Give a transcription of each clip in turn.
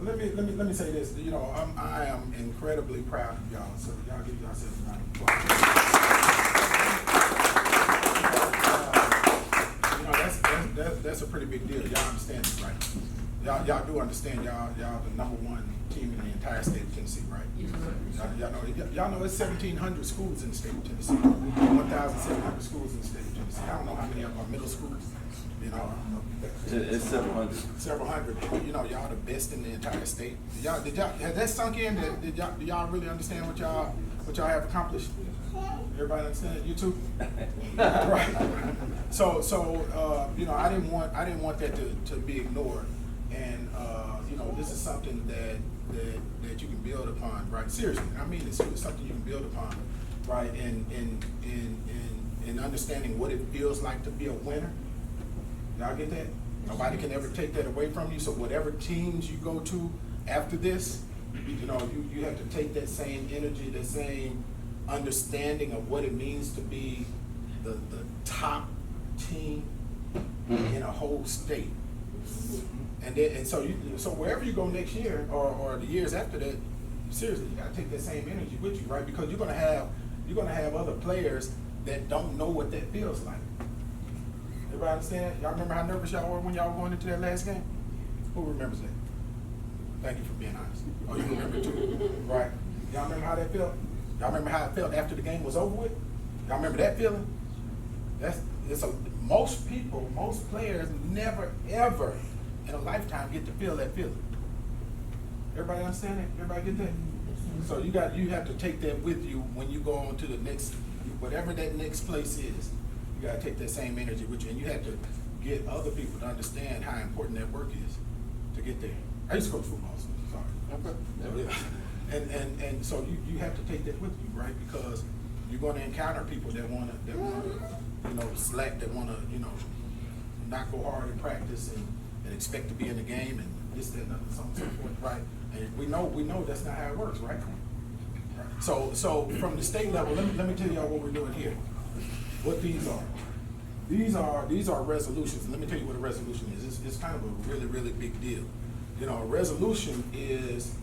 look, let me say this. You know, I am incredibly proud of y'all. So y'all give yourselves a round of applause. You know, that's a pretty big deal. Y'all understand this, right? Y'all do understand. Y'all the #1 team in the entire state of Tennessee, right? Yes, Y'all know it's 1,700 schools in the state of Tennessee. 1,700 schools in the state of Tennessee. I don't know how many of them are middle schools. You know, It's several hundred. Several hundred. You know, y'all the best in the entire state. Has that sunk in? Do y'all really understand what y'all have accomplished? Everybody understand? You too? Right. So you know, I didn't want that to be ignored. And you know, this is something that you can build upon, right? Seriously, I mean, it's something you can build upon, right? In understanding what it feels like to be a winner. Y'all get that? Nobody can ever take that away from you. So whatever teams you go to after this, you know, you have to take that same energy, that same understanding of what it means to be the top team in a whole state. And so wherever you go next year or the years after that, seriously, you gotta take that same energy with you, right? Because you're gonna have other players that don't know what that feels like. Everybody understand? Y'all remember how nervous y'all were when y'all were going into that last game? Who remembers that? Thank you for being honest. Oh, you remember too, right? Y'all remember how that felt? Y'all remember how it felt after the game was over with? Y'all remember that feeling? Most players never ever in a lifetime get to feel that feeling. Everybody understand that? Everybody get that? So you have to take that with you when you go on to the next, whatever that next place is. You gotta take that same energy with you, and you have to get other people to understand how important that work is to get there. I used to coach football, so sorry. Okay. And so you have to take that with you, right? Because you're going to encounter people that wanna you know, slack, that wanna, you know, not go hard in practice and expect to be in the game and this, that, and other, so on and so forth, right? And we know that's not how it works, right? So from the state level, let me tell y'all what we're doing here. What these are. These are resolutions. And let me tell you what a resolution is. It's kind of a really, really big deal. You know, a resolution is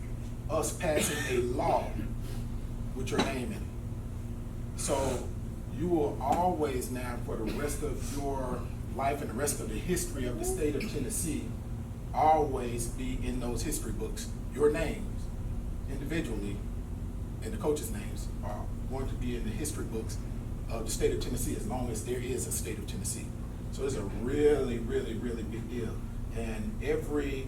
us passing a law with your name in it. So you will always now, for the rest of your life and the rest of the history of the state of Tennessee, always be in those history books. Your names, individually, and the coaches' names are going to be in the history books of the state of Tennessee as long as there is a state of Tennessee. So it's a really, really, really big deal. And every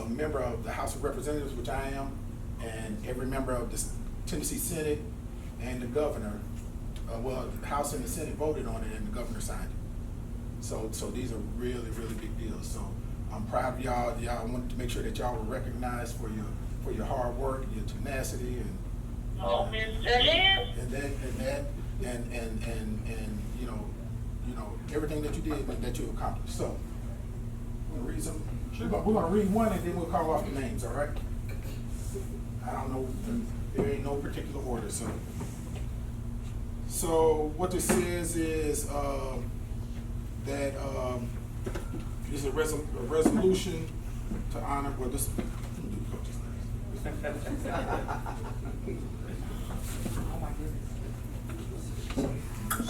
member of the House of Representatives, which I am, and every member of the Tennessee Senate and the governor, the House and the Senate voted on it and the governor signed it. So these are really, really big deals. So I'm proud of y'all. Y'all wanted to make sure that y'all were recognized for your hard work, your tenacity, and you know everything that you did and that you accomplished. So we're gonna read one and then we'll call off the names. All right? I don't know. There ain't no particular order. So what this says is that this is a resolution to honor. Well, this.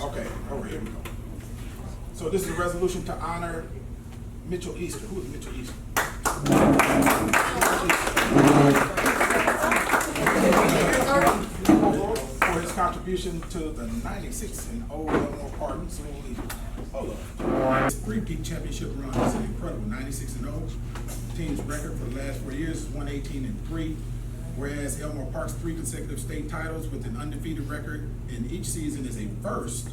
Okay, over here we go. So this is a resolution to honor Mitchell Easter. Who is Mitchell Easter? For his contribution to the 96 and old Elmore Park Basketball Team. His three-peat championship run is an incredible 96 and 0. The team's record for the last 4 years is 118-3. Whereas Elmore Park's 3 consecutive state titles with an undefeated record in each season is a first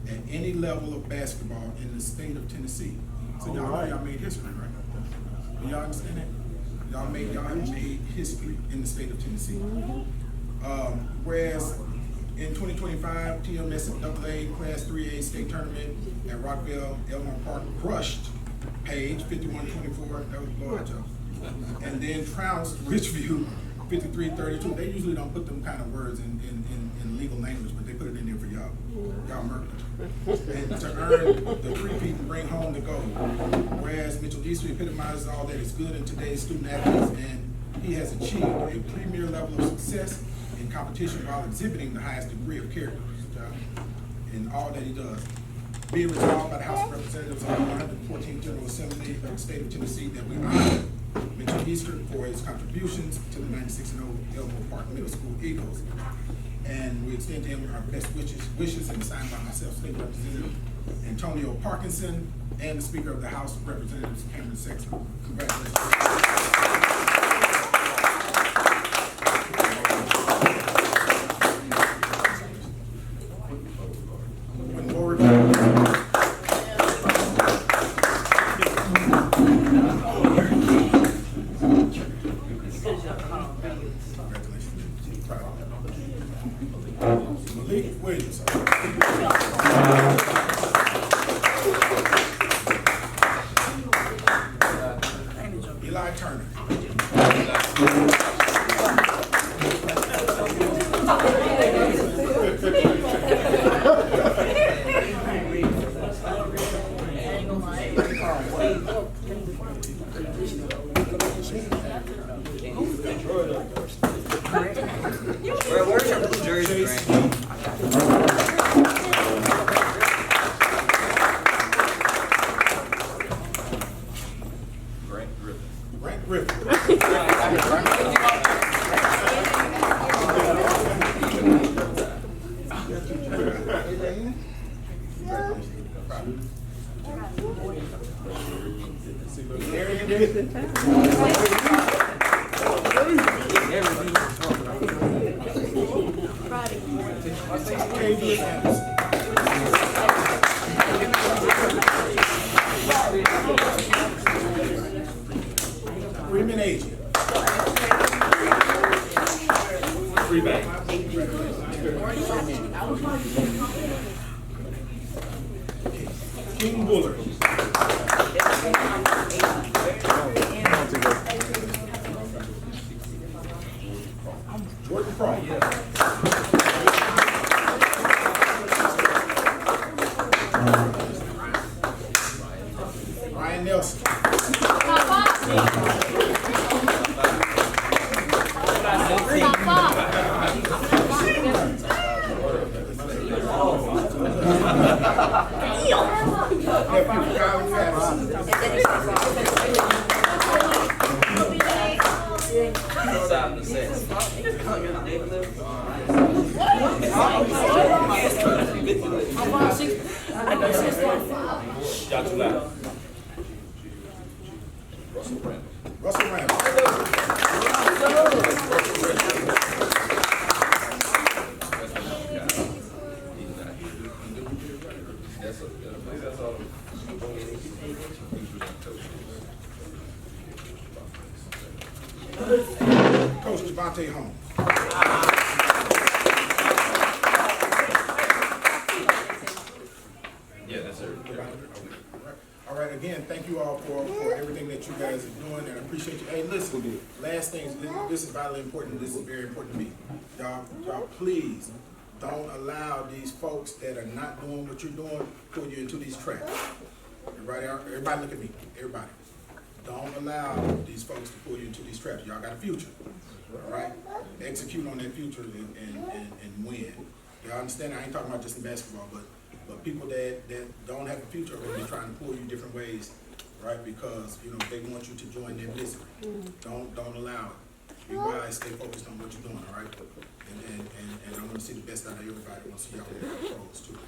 at any level of basketball in the state of Tennessee. So y'all made history, right? Do y'all understand that? Y'all have made history in the state of Tennessee. Whereas in 2025, TMSAA Class 3A state tournament at Rockville, Elmore Park crushed Page 51-24. That was a blowout, y'all. And then trounced Richview 53-32. They usually don't put them kind of words in legal language, but they put it in there for y'all. Y'all murdered. And to earn the three-peat and bring home the gold. Whereas Mitchell Easter epitomizes all that is good in today's student athletes and he has achieved a premier level of success in competition while exhibiting the highest degree of character in all that he does. Be it resolved by the House of Representatives of the 114th General Assembly of the State of Tennessee that we honor Mitchell Easter for his contributions to the 96-0 Elmore Park Middle School Eagles. And we extend to him our best wishes and signed by myself, State Representative Antonio Parkinson, and the Speaker of the House of Representatives, Cameron Sexton. Congratulations. One more review. Malik Williams. Eli Turner. Where's your blue jersey, Grant? Grant Griffin. Freeman Agent. King Bullard. Jordan Crawford. Ryan Nelson. Russell Randall. Coach Javante Holmes. Yeah, that's it. All right, again, thank you all for everything that you guys are doing, and I appreciate you. Hey, listen, last thing, this is vitally important. This is very important to me. Y'all, please don't allow these folks that are not doing what you're doing pull you into these traps. Everybody look at me. Everybody. Don't allow these folks to pull you into these traps. Y'all got a future. All right? Execute on that future and win. Y'all understand? I ain't talking about just in basketball, but people that don't have a future are going to be trying to pull you different ways, right? Because they want you to join their misery. Don't allow it. Be wise. Stay focused on what you're doing. All right? And I want to see the best out of everybody. I want to see y'all pros too.